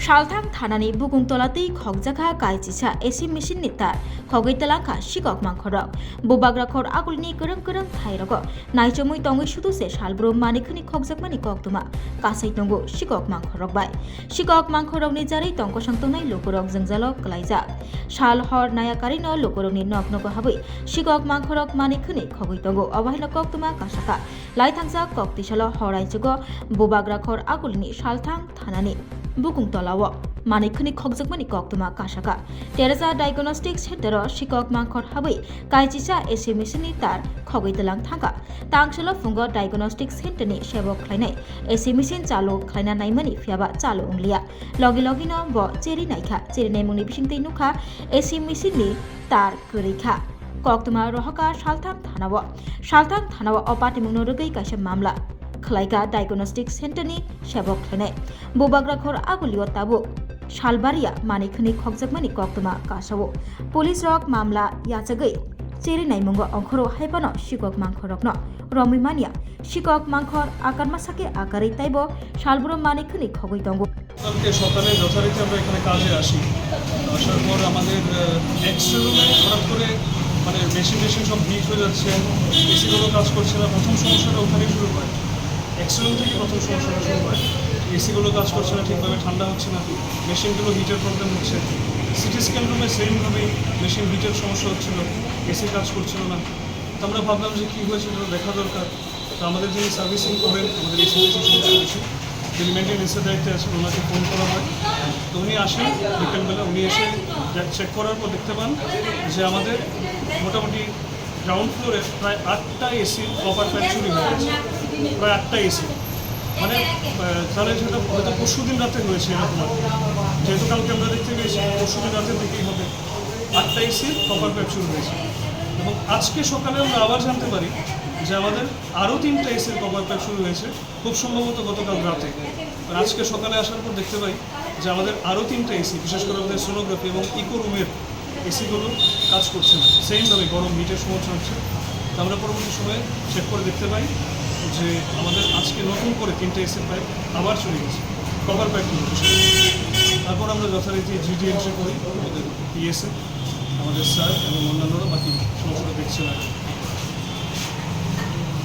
सालथां थानानि बुगुंतलातै खगजाखा कायचिसा AC मेसिननि तार खगैतलांखा सिकक मांखरक बुबाग्राखर आगुलनि गोरों गोरों थाइरग नायचमुइ तंगै सुदुसे सालब्रो मानिखनि खगजाकमानि कक्तुमा कासै तंगु सिकक मांखरक बाय सिकक मांखरकनि जारै तंग सांतंनाय लोकरक जोंजाल क्लाइजाक साल हर नायाकारिनो लोकरकनि नक नक हाबै सिकक मांखरक मानिखनि खगै तंगु अबाहिनो कक्तुमा कासाका लाइथांजा कक्तिसाल हराइजुग बुबाग्राखर आगुलनि सालथां थानानि बुगुंतलाव मानिखनि खगजाकमानि कक्तुमा कासाका तेरेसा डायग्नोस्टिक सेन्टर सिकक मांखर हाबै कायचिसा एसि मेसिननि तार खगैतलां थांगा तांसल फुंग डायग्नोस्टिक सेन्टरनि सेबक खालायनाय एसि मेसिन चालु खालायना नायमानि फियाबा चालु उंलिया लगे लगेनो ब चेरि नायखा चेरि नायमुंनि बिसिंतै नुखा एसि मेसिननि तार गोरैखा कक्तुमा रहका सालथां थानाव अपातिमुंनो रगै काइसा मामला खलाइका डायग्नोस्टिक सेन्टरनि सेबक खालायनाय बुबाग्राखर आगुलियो ताबु सालबारिया मानिखनि खगजाकमानि कक्तुमा कासावो पुलिस रक मामला याचगै चेरि नायमुंग अंखरो हाइपानो सिकक मांखरकनो रमिमानिया सिकक मांखर आकारमासाके आकारै ताइबो सालब्रो मानिखनि खगै तंगो কালকে সকালে যথারীতি আমরা এখানে কাজে আসি আসার পর আমাদের এক্সরে রুমে হঠাৎ করে মানে মেশিন সব হিট হয়ে যাচ্ছে এসিগুলো কাজ করছে না প্রথম সমস্যাটা ওখানেই শুরু হয় এক্সরে রুম থেকে প্রথম সমস্যাটা শুরু হয় এসিগুলো কাজ করছে না ঠিকভাবে ঠান্ডা হচ্ছে না মেশিনগুলো হিটের প্রবলেম হচ্ছে সিটি স্ক্যান রুমে সেমভাবেই মেশিন হিটের সমস্যা হচ্ছিল এসি কাজ করছিল না তো আমরা ভাবলাম যে কী হয়েছে সেটা দেখা দরকার তো আমাদের যিনি সার্ভিসিং করেন আমাদের এসি কিছু যিনি মেনটেন্যান্সের দায়িত্বে আছেন ওনাকে ফোন করা হয় তো উনি আসেন বিকেলবেলা উনি এসে চেক করার পর দেখতে পান যে আমাদের মোটামুটি গ্রাউন্ড ফ্লোরে প্রায় 8টা এসির কপার প্যাড চুরি হয়ে গেছে প্রায় 8টা এসি মানে তাহলে সেটা হয়তো পরশু দিন রাতে হয়েছে এরকম যেহেতু কালকে আমরা দেখতে পেয়েছি পরশু দিন রাতের দিকেই হবে 8টা এসির কপার প্যাড চুরি হয়েছে এবং আজকে সকালে আমরা আবার জানতে পারি যে আমাদের আরও 3টা এসির কভার প্যাক শুরু হয়েছে খুব সম্ভবত গতকাল রাতে আর আজকে সকালে আসার পর দেখতে পাই যে আমাদের আরও 3টা এসি বিশেষ করে আমাদের সোনোগ্রাফি এবং ইকো রুমের এসিগুলো কাজ করছে না সেমভাবে গরম হিটের সমস্যা হচ্ছে তো আমরা পরবর্তী সময়ে চেক করে দেখতে পাই যে আমাদের আজকে নতুন করে 3টা এসির পাইপ আবার চলে গেছে কভার প্যাকগুলো তারপর আমরা যথারীতি জিডি এন্ট্রি করি আমাদের পিএসএ আমাদের স্যার এবং অন্যান্যরা বাকি সমস্যাটা দেখছে না